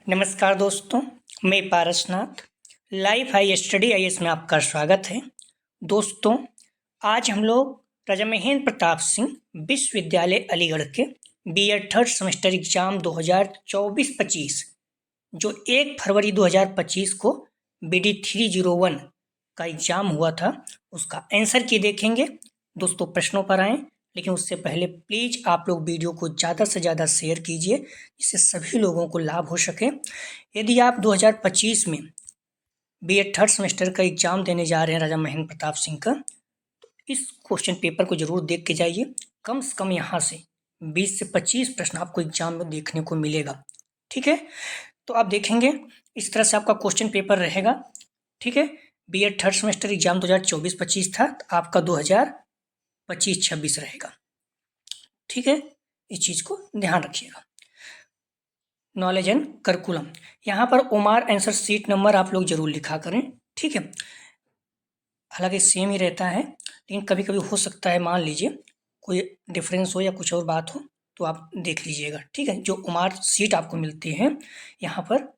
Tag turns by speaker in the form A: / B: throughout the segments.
A: नमस्कार दोस्तों, मैं Parasnath life high study IAS में आपका स्वागत है। दोस्तों, आज हम लोग राजा महेंद्र प्रताप सिंह विश्वविद्यालय अलीगढ़ के बीएड थर्ड सेमेस्टर एग्जाम 2024-25 जो 1 फरवरी 2025 को BD 301 का एग्जाम हुआ था, उसका आंसर की देखेंगे। दोस्तों, प्रश्नों पर आएँ, लेकिन उससे पहले प्लीज़ आप लोग वीडियो को ज़्यादा से ज़्यादा शेयर कीजिए, जिससे सभी लोगों को लाभ हो सके। यदि आप 2025 में बीएड थर्ड सेमेस्टर का एग्जाम देने जा रहे हैं राजा महेंद्र प्रताप सिंह का, तो इस क्वेश्चन पेपर को जरूर देख के जाइए। कम से कम यहाँ से 20 से 25 प्रश्न आपको एग्जाम में देखने को मिलेगा। ठीक है, तो आप देखेंगे इस तरह से आपका क्वेश्चन पेपर रहेगा। ठीक है, बीएड थर्ड सेमेस्टर एग्जाम 2024-25 था, तो आपका 2025-26 रहेगा। ठीक है, इस चीज़ को ध्यान रखिएगा। नॉलेज एंड करिकुलम, यहाँ पर ओमार आंसर सीट नंबर आप लोग जरूर लिखा करें। ठीक है, हालांकि सेम ही रहता है, लेकिन कभी कभी हो सकता है, मान लीजिए कोई डिफरेंस हो या कुछ और बात हो, तो आप देख लीजिएगा। ठीक है, जो ओमार सीट आपको मिलती है यहाँ पर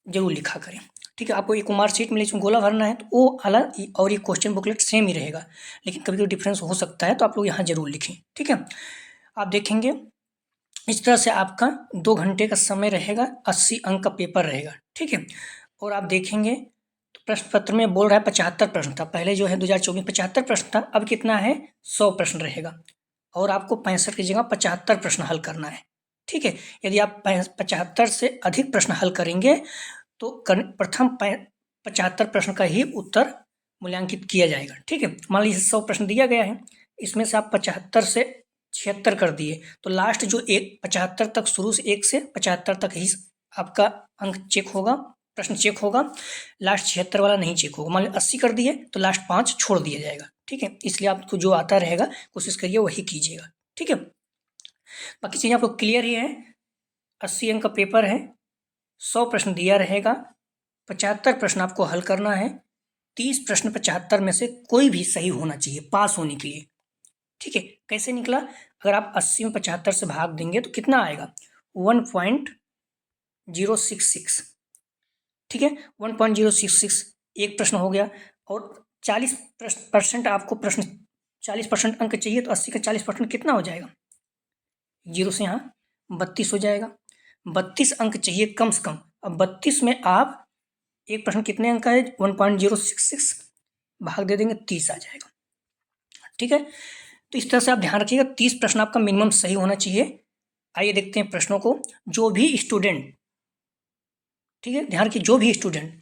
A: जरूर लिखा करें। ठीक है, आपको एक ओमार सीट मिली, इसमें गोला भरना है, तो वो अलग और ये क्वेश्चन बुकलेट सेम ही रहेगा, लेकिन कभी कभी डिफरेंस हो सकता है, तो आप लोग यहाँ जरूर लिखें। ठीक है, आप देखेंगे इस तरह से आपका 2 घंटे का समय रहेगा, 80 अंक का पेपर रहेगा। ठीक है, और आप देखेंगे तो प्रश्न पत्र में बोल रहा है 75 प्रश्न था, पहले जो है 2024 75 प्रश्न था, अब कितना है 100 प्रश्न रहेगा, और आपको 65 की जगह 75 प्रश्न हल करना है। ठीक है, यदि आप 75 से अधिक प्रश्न हल करेंगे तो प्रथम 75 प्रश्न का ही उत्तर मूल्यांकित किया जाएगा। ठीक है, मान लीजिए 100 प्रश्न दिया गया है, इसमें से आप 75 से 76 कर दिए, तो लास्ट जो 75 तक, शुरू से 1 से 75 तक ही आपका अंक चेक होगा, प्रश्न चेक होगा, लास्ट 76 वाला नहीं चेक होगा। मान लीजिए 80 कर दिए तो लास्ट 5 छोड़ दिया जाएगा। ठीक है, इसलिए आपको जो आता रहेगा कोशिश करिए वही कीजिएगा। ठीक है, बाकी चीज़ें आपको क्लियर ही है। 80 अंक का पेपर है, 100 प्रश्न दिया रहेगा, 75 प्रश्न आपको हल करना है, 30 प्रश्न 75 में से कोई भी सही होना चाहिए पास होने के लिए। ठीक है, कैसे निकला, अगर आप 80 में 75 से भाग देंगे तो कितना आएगा 1.066। ठीक है, 1.066 एक प्रश्न हो गया, और 40% आपको प्रश्न 40% अंक चाहिए, तो 80 का 40% कितना हो जाएगा, 0 से यहाँ 32 हो जाएगा। 32 अंक चाहिए कम से कम। अब 32 में आप एक प्रश्न कितने अंक का है 1.066 भाग दे देंगे, 30 आ जाएगा। ठीक है, तो इस तरह से आप ध्यान रखिएगा, 30 प्रश्न आपका मिनिमम सही होना चाहिए। आइए देखते हैं प्रश्नों को। जो भी स्टूडेंट, ठीक है, ध्यान रखिए, जो भी स्टूडेंट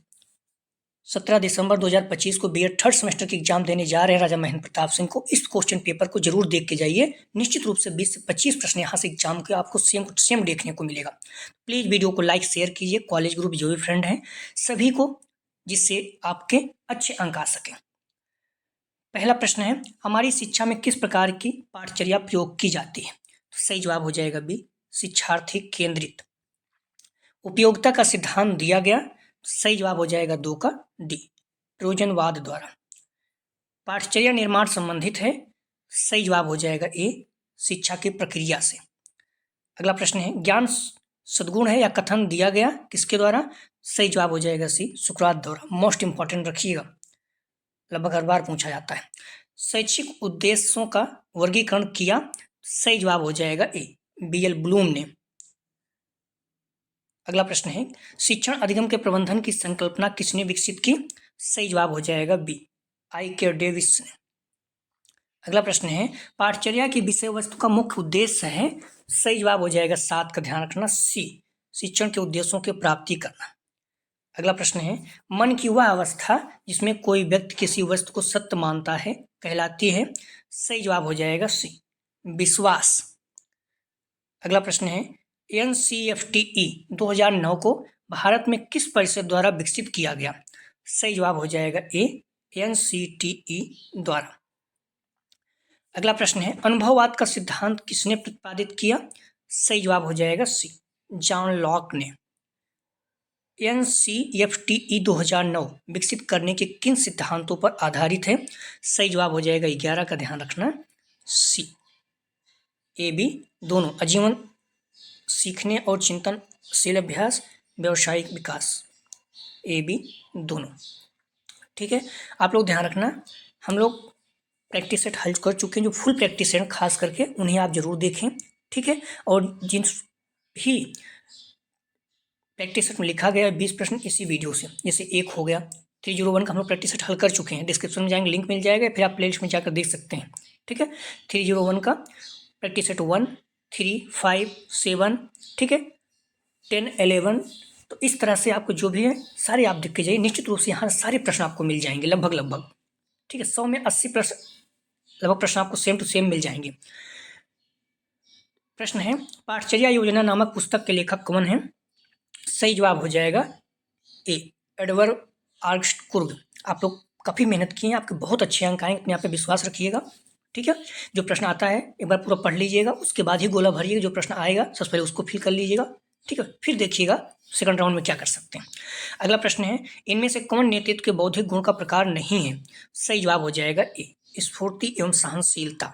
A: 17 दिसंबर 2025 को बीएड थर्ड सेमेस्टर की एग्जाम देने जा रहे हैं राजा महेंद्र प्रताप सिंह को, इस क्वेश्चन पेपर को जरूर देख के जाइए। निश्चित रूप से 20 से 25 प्रश्न यहाँ से एग्जाम के आपको सेम देखने को मिलेगा। प्लीज़ वीडियो को लाइक शेयर कीजिए, कॉलेज ग्रुप जो भी फ्रेंड हैं सभी को, जिससे आपके अच्छे अंक आ सकें। पहला प्रश्न है, हमारी शिक्षा में किस प्रकार की पाठचर्या प्रयोग की जाती है? तो सही जवाब हो जाएगा बी, शिक्षार्थी केंद्रित। उपयोगिता का सिद्धांत दिया गया, सही जवाब हो जाएगा 2 का डी, प्रयोजनवाद द्वारा। पाठचर्या निर्माण संबंधित है, सही जवाब हो जाएगा ए, शिक्षा की प्रक्रिया से। अगला प्रश्न है, ज्ञान सद्गुण है या कथन दिया गया किसके द्वारा? सही जवाब हो जाएगा सी, सुकरात द्वारा। मोस्ट इंपॉर्टेंट रखिएगा, लगभग हर बार पूछा जाता है। शैक्षिक उद्देश्यों का वर्गीकरण किया, सही जवाब हो जाएगा ए, BL ब्लूम ने। अगला प्रश्न है, शिक्षण अधिगम के प्रबंधन की संकल्पना किसने विकसित की? सही जवाब हो जाएगा बी, I.K. डेविस ने। अगला प्रश्न है, पाठचर्या की विषय वस्तु का मुख्य उद्देश्य है, सही जवाब हो जाएगा 7 का ध्यान रखना सी, शिक्षण के उद्देश्यों की प्राप्ति करना। अगला प्रश्न है, मन की वह अवस्था जिसमें कोई व्यक्ति किसी वस्तु को सत्य मानता है कहलाती है, सही जवाब हो जाएगा सी, विश्वास। अगला प्रश्न है, NCFTE 2009 को भारत में किस परिषद द्वारा विकसित किया गया? सही जवाब हो जाएगा ए, NCTE द्वारा। अगला प्रश्न है, अनुभववाद का सिद्धांत किसने प्रतिपादित किया? सही जवाब हो जाएगा सी, जॉन लॉक ने। NCFTE 2009 विकसित करने के किन सिद्धांतों पर आधारित है? सही जवाब हो जाएगा 11 का ध्यान रखना सी, ए बी दोनों, आजीवन सीखने और चिंतन शील अभ्यास, व्यावसायिक विकास, ए बी दोनों। ठीक है, आप लोग ध्यान रखना, हम लोग प्रैक्टिस सेट हल कर चुके हैं, जो फुल प्रैक्टिस सेट खास करके उन्हें आप जरूर देखें। ठीक है, और जिन भी प्रैक्टिस सेट में लिखा गया 20 प्रश्न इसी वीडियो से, जैसे एक हो गया 301 का हम लोग प्रैक्टिस सेट हल कर चुके हैं, डिस्क्रिप्शन में जाएंगे, लिंक मिल जाएगा, फिर आप प्लेलिस्ट में जाकर देख सकते हैं। ठीक है, 301 का प्रैक्टिस सेट 1, 3, 5, 7, ठीक है, 10, 11, तो इस तरह से आपको जो भी है सारे आप देख के जाइए, निश्चित रूप से यहाँ सारे प्रश्न आपको मिल जाएंगे लगभग। ठीक है, 100 में 80 प्रश्न लगभग प्रश्न आपको सेम टू सेम मिल जाएंगे। प्रश्न है, पाठचर्या योजना नामक पुस्तक के लेखक कौन है? सही जवाब हो जाएगा ए, एडवर्ड आर्मस्ट्रांग। आप लोग काफ़ी मेहनत किए हैं, आपके बहुत अच्छे अंक आएंगे, अपने आप पे विश्वास रखिएगा। ठीक है, जो प्रश्न आता है एक बार पूरा पढ़ लीजिएगा, उसके बाद ही गोला भरिएगा, जो प्रश्न आएगा सबसे पहले उसको फिल कर लीजिएगा। ठीक है, फिर देखिएगा सेकंड राउंड में क्या कर सकते हैं। अगला प्रश्न है, इनमें से कौन नेतृत्व के बौद्धिक गुण का प्रकार नहीं है? सही जवाब हो जाएगा ए, स्फूर्ति एवं सहनशीलता।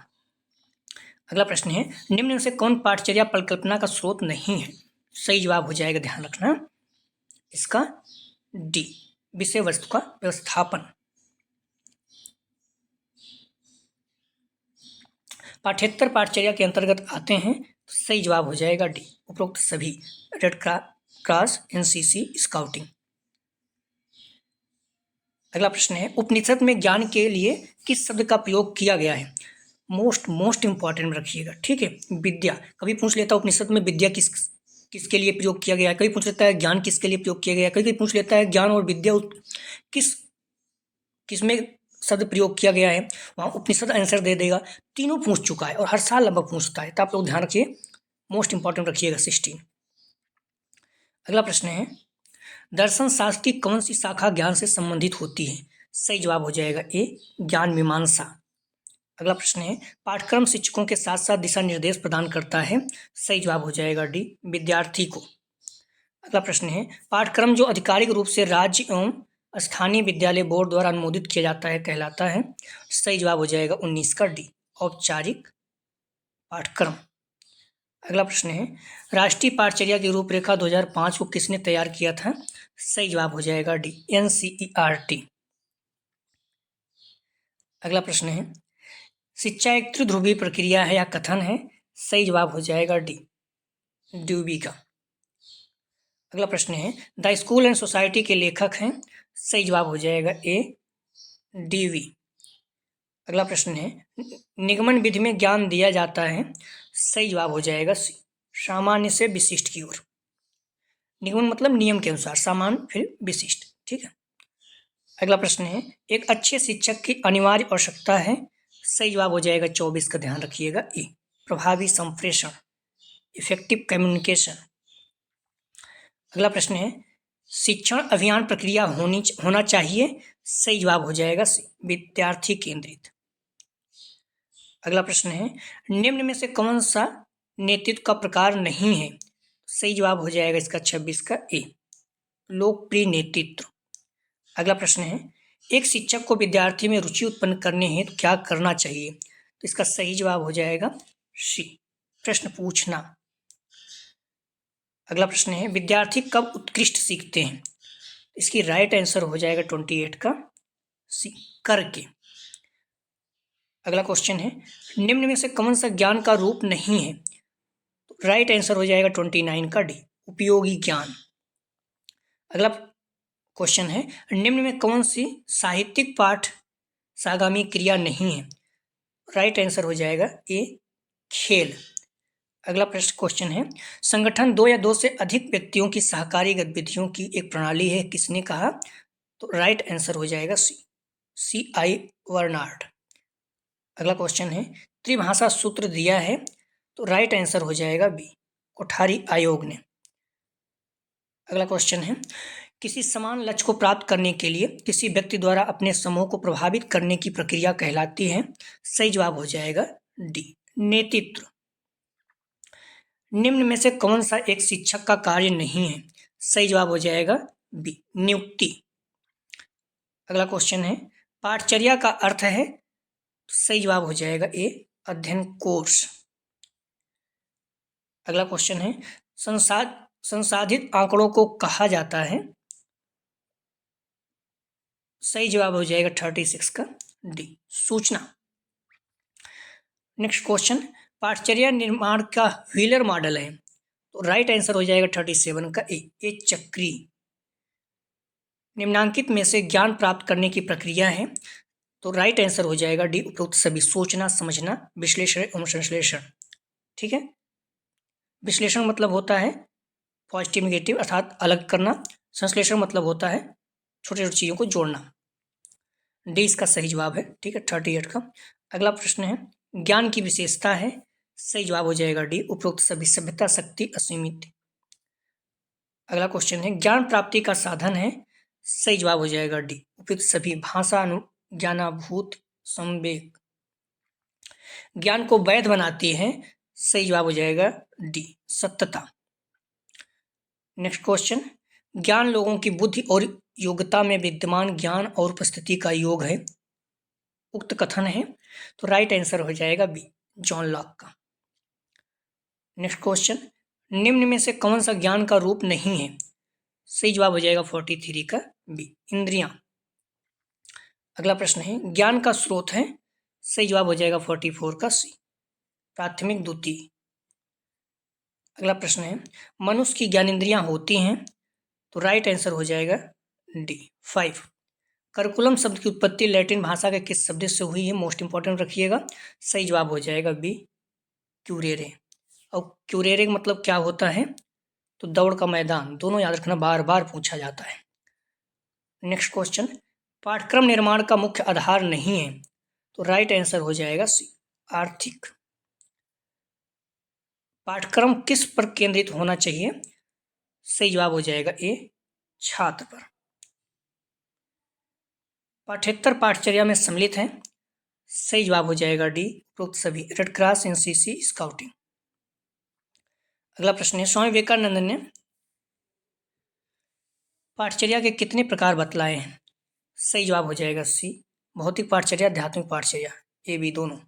A: अगला प्रश्न है, निम्न में से कौन पाठचर्या परिकल्पना का स्रोत नहीं है? सही जवाब हो जाएगा, ध्यान रखना, इसका डी, विषय वस्तु का व्यवस्थापन। पाठ्येतर पाठचर्या के अंतर्गत आते हैं, तो सही जवाब हो जाएगा डी, उपरोक्त सभी, रेड क्रॉस, एनसीसी, स्काउटिंग। अगला प्रश्न है, उपनिषद में ज्ञान के लिए किस शब्द का प्रयोग किया गया है? मोस्ट इंपॉर्टेंट में रखिएगा। ठीक है, विद्या, कभी पूछ लेता है उपनिषद में विद्या किसके लिए प्रयोग किया गया है, कभी पूछ लेता है ज्ञान किसके लिए प्रयोग किया गया है, कभी पूछ लेता है ज्ञान और विद्या किसमें शब्द प्रयोग किया गया है, वहाँ उपनिषद आंसर दे देगा। तीनों पूछ चुका है और हर साल लगभग पूछता है, तो आप लोग ध्यान रखिए, मोस्ट इंपॉर्टेंट रखिएगा 16। अगला प्रश्न है, दर्शन शास्त्र की कौन सी शाखा ज्ञान से संबंधित होती है? सही जवाब हो जाएगा ए, ज्ञान मीमांसा। अगला प्रश्न है, पाठ्यक्रम शिक्षकों के साथ साथ दिशा निर्देश प्रदान करता है? सही जवाब हो जाएगा डी, विद्यार्थी को। अगला प्रश्न है, पाठ्यक्रम जो आधिकारिक रूप से राज्य एवं स्थानीय विद्यालय बोर्ड द्वारा अनुमोदित किया जाता है कहलाता है? सही जवाब हो जाएगा 19 का डी, औपचारिक पाठ्यक्रम। अगला प्रश्न है, राष्ट्रीय पाठचर्या की रूपरेखा 2005 को किसने तैयार किया था? सही जवाब हो जाएगा डी, NCERT। अगला प्रश्न है, शिक्षा एक त्रिध्रुवीय प्रक्रिया है या कथन है? सही जवाब हो जाएगा डी, ड्यूबी का। अगला प्रश्न है, द स्कूल एंड सोसाइटी के लेखक हैं? सही जवाब हो जाएगा ए, DV। अगला प्रश्न है, निगमन विधि में ज्ञान दिया जाता है? सही जवाब हो जाएगा सी, सामान्य से विशिष्ट की ओर। निगमन मतलब नियम के अनुसार, सामान्य फिर विशिष्ट। ठीक है, अगला प्रश्न है, एक अच्छे शिक्षक की अनिवार्य आवश्यकता है? सही जवाब हो जाएगा 24 का, ध्यान रखिएगा ए, प्रभावी संप्रेषण, इफेक्टिव कम्युनिकेशन। अगला प्रश्न है, शिक्षण अभियान प्रक्रिया होना चाहिए? सही जवाब हो जाएगा सी, विद्यार्थी केंद्रित। अगला प्रश्न है, निम्न में से कौन सा नेतृत्व का प्रकार नहीं है? सही जवाब हो जाएगा इसका 26 का ए, लोकप्रिय नेतृत्व। अगला प्रश्न है, एक शिक्षक को विद्यार्थी में रुचि उत्पन्न करने हेतु क्या करना चाहिए? तो इसका सही जवाब हो जाएगा सी, प्रश्न पूछना। अगला प्रश्न है, विद्यार्थी कब उत्कृष्ट सीखते हैं? इसकी राइट आंसर हो जाएगा 28 का सी, करके। अगला क्वेश्चन है, निम्न में से कौन सा ज्ञान का रूप नहीं है? तो राइट आंसर हो जाएगा 29 का डी, उपयोगी ज्ञान। अगला क्वेश्चन है, निम्न में कौन सी साहित्यिक पाठ सागामी क्रिया नहीं है? राइट आंसर हो जाएगा ए, खेल। अगला प्रश्न क्वेश्चन है, संगठन 2 या 2 से अधिक व्यक्तियों की सहकारी गतिविधियों की एक प्रणाली है, किसने कहा? तो राइट आंसर हो जाएगा CI वर्नार्ड। अगला क्वेश्चन है, त्रिभाषा सूत्र दिया है? तो राइट आंसर हो जाएगा बी, कोठारी आयोग ने। अगला क्वेश्चन है, किसी समान लक्ष्य को प्राप्त करने के लिए किसी व्यक्ति द्वारा अपने समूह को प्रभावित करने की प्रक्रिया कहलाती है? सही जवाब हो जाएगा डी, नेतृत्व। निम्न में से कौन सा एक शिक्षक का कार्य नहीं है? सही जवाब हो जाएगा बी, नियुक्ति। अगला क्वेश्चन है, पाठचर्या का अर्थ है? सही जवाब हो जाएगा ए, अध्ययन कोर्स। अगला क्वेश्चन है, संसाधित आंकड़ों को कहा जाता है? सही जवाब हो जाएगा 36 का डी, सूचना। नेक्स्ट क्वेश्चन, पाठचर्या निर्माण का व्हीलर मॉडल है, तो राइट आंसर हो जाएगा 37 का ए, चक्री। निम्नांकित में से ज्ञान प्राप्त करने की प्रक्रिया है, तो राइट आंसर हो जाएगा डी, उपरोक्त सभी। सोचना, समझना, विश्लेषण एवं संश्लेषण। ठीक है, विश्लेषण मतलब होता है पॉजिटिव नेगेटिव अर्थात अलग करना, संश्लेषण मतलब होता है छोटी छोटी चीज़ों को जोड़ना। डी इसका सही जवाब है। ठीक है, 38 का। अगला प्रश्न है, ज्ञान की विशेषता है, सही जवाब हो जाएगा डी, उपरोक्त सभी। सभ्यता, शक्ति, असीमित। अगला क्वेश्चन है, ज्ञान प्राप्ति का साधन है, सही जवाब हो जाएगा डी, उपयुक्त सभी। भाषा, ज्ञानाभूत, संवेग। ज्ञान को वैध बनाती है, सही जवाब हो जाएगा डी, सत्यता। नेक्स्ट क्वेश्चन, ज्ञान लोगों की बुद्धि और योग्यता में विद्यमान ज्ञान और उपस्थिति का योग है, उक्त कथन है, तो राइट आंसर हो जाएगा बी, जॉन लॉक का। नेक्स्ट क्वेश्चन, निम्न में से कौन सा ज्ञान का रूप नहीं है, सही जवाब हो जाएगा 43 का बी, इंद्रियां। अगला प्रश्न है, ज्ञान का स्रोत है, सही जवाब हो जाएगा 44 का सी, प्राथमिक, द्वितीय। अगला प्रश्न है, मनुष्य की ज्ञानेंद्रियां होती हैं, तो राइट आंसर हो जाएगा डी, 5। करिकुलम शब्द की उत्पत्ति लैटिन भाषा के किस शब्द से हुई है, मोस्ट इंपॉर्टेंट रखिएगा, सही जवाब हो जाएगा बी, क्यूरेरे। और क्यूरेरे मतलब क्या होता है, तो दौड़ का मैदान, दोनों याद रखना, बार बार पूछा जाता है। नेक्स्ट क्वेश्चन, पाठ्यक्रम निर्माण का मुख्य आधार नहीं है, तो राइट आंसर हो जाएगा सी, आर्थिक। पाठ्यक्रम किस पर केंद्रित होना चाहिए, सही जवाब हो जाएगा ए, छात्र पर। पाठ्येतर पाठचर्या में सम्मिलित है, सही जवाब हो जाएगा डी, उपरोक्त सभी। Red cross, NCC, scouting. अगला प्रश्न है, स्वामी विवेकानंद ने पाठचर्या के कितने प्रकार बतलाए हैं, सही जवाब हो जाएगा सी, भौतिक पाठचर्या, आध्यात्मिक पाठचर्या, ए बी दोनों।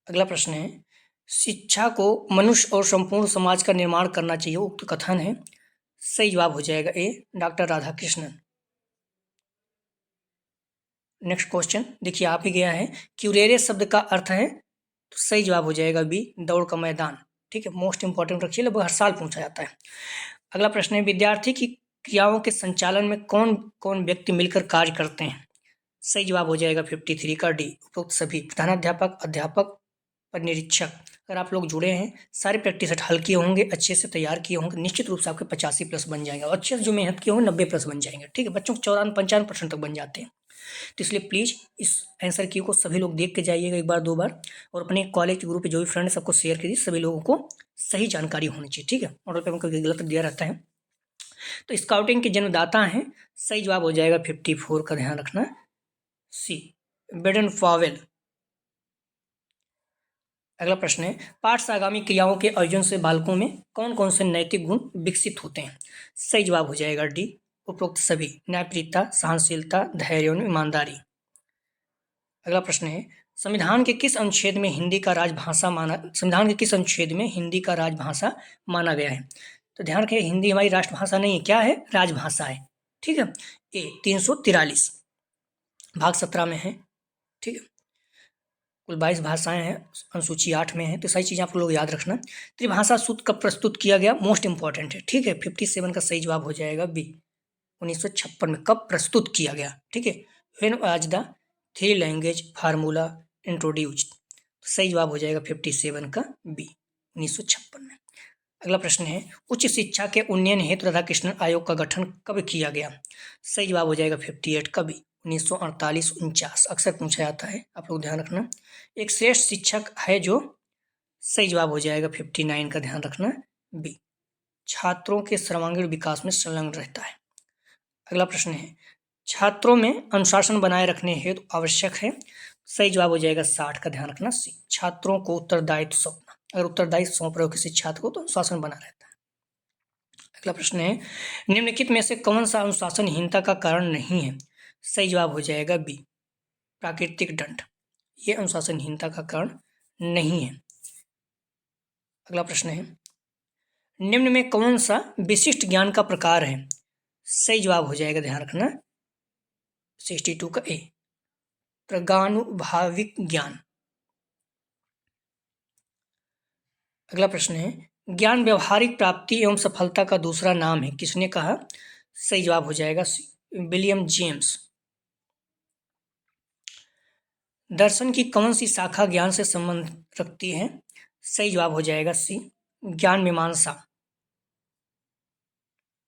A: अगला प्रश्न है, शिक्षा को मनुष्य और संपूर्ण समाज का निर्माण करना चाहिए, उक्त कथन है, सही जवाब हो जाएगा ए, डॉक्टर राधाकृष्णन। नेक्स्ट क्वेश्चन देखिए आप ही गया है, क्यूरेरे शब्द का अर्थ है, तो सही जवाब हो जाएगा बी, दौड़ का मैदान। ठीक है, मोस्ट इंपॉर्टेंट रखिए, लगभग हर साल पूछा जाता है। अगला प्रश्न है, विद्यार्थी की क्रियाओं के संचालन में कौन कौन व्यक्ति मिलकर कार्य करते हैं, सही जवाब हो जाएगा 53 का डी, उपरोक्त सभी। प्रधानाध्यापक, अध्यापक, पर निरीक्षक। अगर आप लोग जुड़े हैं, सारे प्रैक्टिस हल किए होंगे, अच्छे से तैयार किए होंगे, निश्चित रूप से आपके 85+ बन जाएंगे, और अच्छे से जो मेहनत किए होंगे 90+ बन जाएंगे। ठीक है, बच्चों को 94-95% तक बन जाते हैं। तो इसलिए प्लीज़ इस आंसर की को सभी लोग देख के जाइएगा एक बार, 2 बार, और अपने कॉलेज ग्रुप पे जो भी फ्रेंड सबको शेयर कीजिए, सभी लोगों को सही जानकारी होनी चाहिए। ठीक है, मॉडल पेपर में गलत दिया रहता है। तो स्काउटिंग के जन्मदाता हैं, सही जवाब हो जाएगा 54 का, ध्यान रखना सी, बेडन पावेल। अगला प्रश्न है, पाठ से आगामी क्रियाओं के आयोजन से बालकों में कौन कौन से नैतिक गुण विकसित होते हैं, सही जवाब हो जाएगा डी, उपरोक्त सभी। न्यायप्रियता, सहनशीलता, धैर्य और ईमानदारी। अगला प्रश्न है, संविधान के किस अनुच्छेद में हिंदी का राजभाषा माना गया है, तो ध्यान रखिए हिंदी हमारी राष्ट्रभाषा नहीं है, क्या है, राजभाषा है। ठीक है, ए 343 भाग 17 में है। ठीक है, कुल 22 भाषाएं हैं, अनुसूची 8 में है, तो सही चीज़ आप लोग याद रखना। त्रिभाषा सूत्र कब प्रस्तुत किया गया, मोस्ट इंपॉर्टेंट है। ठीक है, 57 का सही जवाब हो जाएगा बी, 1956 में कब प्रस्तुत किया गया। ठीक है, when was the three language formula introduced, सही जवाब हो जाएगा 57 का बी, 1956 में। अगला प्रश्न है, उच्च शिक्षा के उन्नयन हेतु राधाकृष्णन आयोग का गठन कब किया गया, सही जवाब हो जाएगा 58 का बी, 1948-49। अक्सर पूछा जाता है, आप लोग ध्यान रखना। एक श्रेष्ठ शिक्षक है जो, सही जवाब हो जाएगा 59 का, ध्यान रखना बी, छात्रों के सर्वांगीण विकास में संलग्न रहता है। अगला प्रश्न है, छात्रों में अनुशासन बनाए रखने हेतु आवश्यक है, सही जवाब हो जाएगा 60 का, ध्यान रखना सी, छात्रों को उत्तरदायित्व सौंपना। अगर उत्तरदायित्व सौंप रहे हो किसी छात्र को, तो अनुशासन बना रहता है। अगला प्रश्न है, निम्नलिखित में से कौन सा अनुशासनहीनता का कारण नहीं है, सही जवाब हो जाएगा बी, प्राकृतिक दंड, ये अनुशासनहीनता का कारण नहीं है। अगला प्रश्न है, निम्न में कौन सा विशिष्ट ज्ञान का प्रकार है? सही जवाब हो जाएगा, ध्यान रखना 62 का ए, प्रगानुभाविक ज्ञान। अगला प्रश्न है, ज्ञान व्यवहारिक प्राप्ति एवं सफलता का दूसरा नाम है, किसने कहा? सही जवाब हो जाएगा विलियम जेम्स। दर्शन की कौन सी शाखा ज्ञान से संबंध रखती है? सही जवाब हो जाएगा सी, ज्ञान मीमांसा।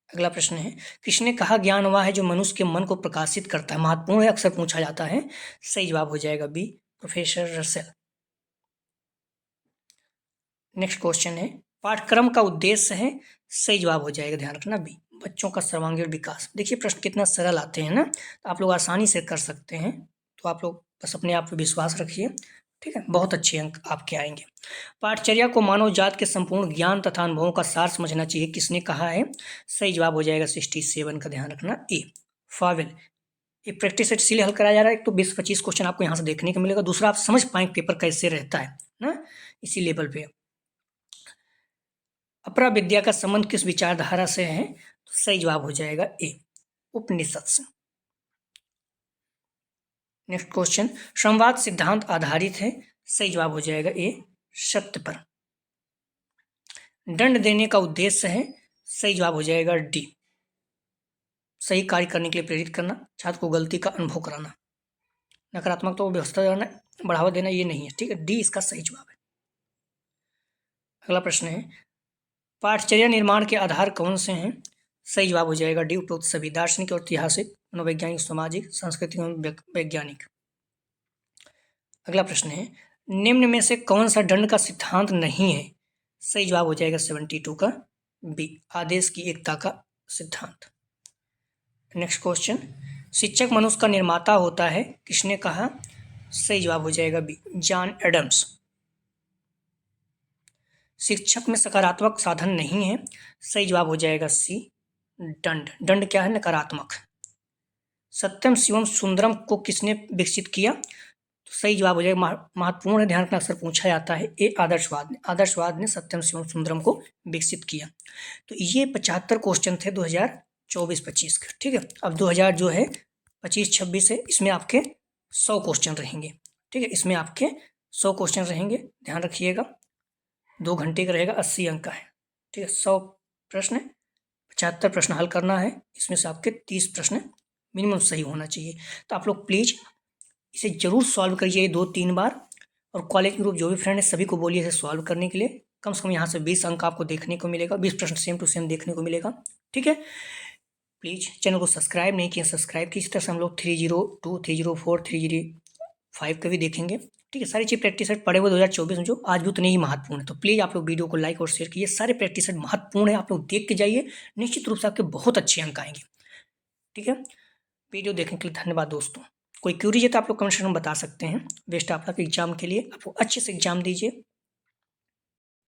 A: अगला प्रश्न है, किसने कहा ज्ञान वह है जो मनुष्य के मन को प्रकाशित करता है? महत्वपूर्ण है, अक्सर पूछा जाता है। सही जवाब हो जाएगा B, professor Russell. Next question है, पाठ्यक्रम का उद्देश्य है? सही जवाब हो जाएगा, ध्यान रखना बी, बच्चों का सर्वांगीण विकास। देखिए प्रश्न कितना सरल आते हैं ना, तो आप लोग आसानी से कर सकते हैं, तो आप लोग बस अपने आप पे विश्वास रखिए, ठीक है, बहुत अच्छे अंक आपके आएंगे। पाठचर्या को मानव जात के संपूर्ण ज्ञान तथा अनुभवों का सार समझना चाहिए, किसने कहा है? सही जवाब हो जाएगा 67 का, ध्यान रखना ए, फावेल। ये प्रैक्टिस सेट इसीलिए हल कराया जा रहा है, एक तो 20-25 क्वेश्चन आपको यहाँ से देखने को मिलेगा, दूसरा आप समझ पाएंगे पेपर कैसे रहता है ना, इसी लेवल पे। अपरा विद्या का संबंध किस विचारधारा से है? तो सही जवाब हो जाएगा ए, उपनिषद से। नेक्स्ट क्वेश्चन, संवाद सिद्धांत आधारित है? सही जवाब हो जाएगा ए, सत्य पर। दंड देने का उद्देश्य है? सही जवाब हो जाएगा डी, सही कार्य करने के लिए प्रेरित करना, छात्र को गलती का अनुभव कराना, नकारात्मक तो व्यवस्था बढ़ावा देना ये नहीं है, ठीक है, डी इसका सही जवाब है। अगला प्रश्न है, पाठचर्या निर्माण के आधार कौन से हैं? सही जवाब हो जाएगा डी, उपरोक्त सभी, दार्शनिक और ऐतिहासिक, मनोवैज्ञानिक, सामाजिक, सांस्कृतिक एवं वैज्ञानिक। अगला प्रश्न है, निम्न में से कौन सा दंड का सिद्धांत नहीं है? सही जवाब हो जाएगा 72 का बी, आदेश की एकता का सिद्धांत। नेक्स्ट क्वेश्चन, शिक्षक मनुष्य का निर्माता होता है, किसने कहा? सही जवाब हो जाएगा बी, जॉन एडम्स। शिक्षक में सकारात्मक साधन नहीं है, सही जवाब हो जाएगा सी, दंड। दंड क्या है? नकारात्मक। सत्यम शिवम सुंदरम को किसने विकसित किया? तो सही जवाब हो जाएगा, महत्वपूर्ण है, ध्यान रखना, अक्सर पूछा जाता है, ए आदर्शवाद ने। आदर्शवाद ने सत्यम शिवम सुंदरम को विकसित किया। तो ये 75 क्वेश्चन थे 2024-25 के, ठीक है। अब 2000 जो है 25-26 है, इसमें आपके 100 क्वेश्चन रहेंगे, ठीक है, इसमें आपके 100 क्वेश्चन रहेंगे, ध्यान रखिएगा। 2 घंटे का रहेगा, 80 अंक का है, ठीक है। 100 प्रश्न, 75 प्रश्न हल करना है, इसमें से आपके 30 प्रश्न मिनिमम सही होना चाहिए। तो आप लोग प्लीज़ इसे ज़रूर सॉल्व करिए 2-3 बार, और कॉलेज ग्रुप जो भी फ्रेंड है सभी को बोलिए इसे सॉल्व करने के लिए। कम से कम यहाँ से 20 अंक आपको देखने को मिलेगा, 20 प्रश्न सेम टू सेम देखने को मिलेगा, ठीक है। प्लीज़ चैनल को सब्सक्राइब नहीं किया, सब्सक्राइब की। इस तरह से हम लोग 302, 304, 305 का भी देखेंगे, ठीक है। सारी चीज़ प्रैक्टिस सेट पड़े हुए 2024 में जो आज भी उतने ही महत्वपूर्ण है। तो प्लीज़ आप लोग वीडियो को लाइक और शेयर कीजिए, सारे प्रैक्टिस सेट महत्वपूर्ण है, आप लोग देख के जाइए, निश्चित रूप से आपके बहुत अच्छे अंक आएंगे, ठीक है। वीडियो देखने के लिए धन्यवाद दोस्तों। कोई क्यूरीज है तो आप लोग कमेंट सेक्शन में बता सकते हैं। बेस्ट आप लोग एग्जाम के लिए, आप लोग अच्छे से एग्जाम दीजिए।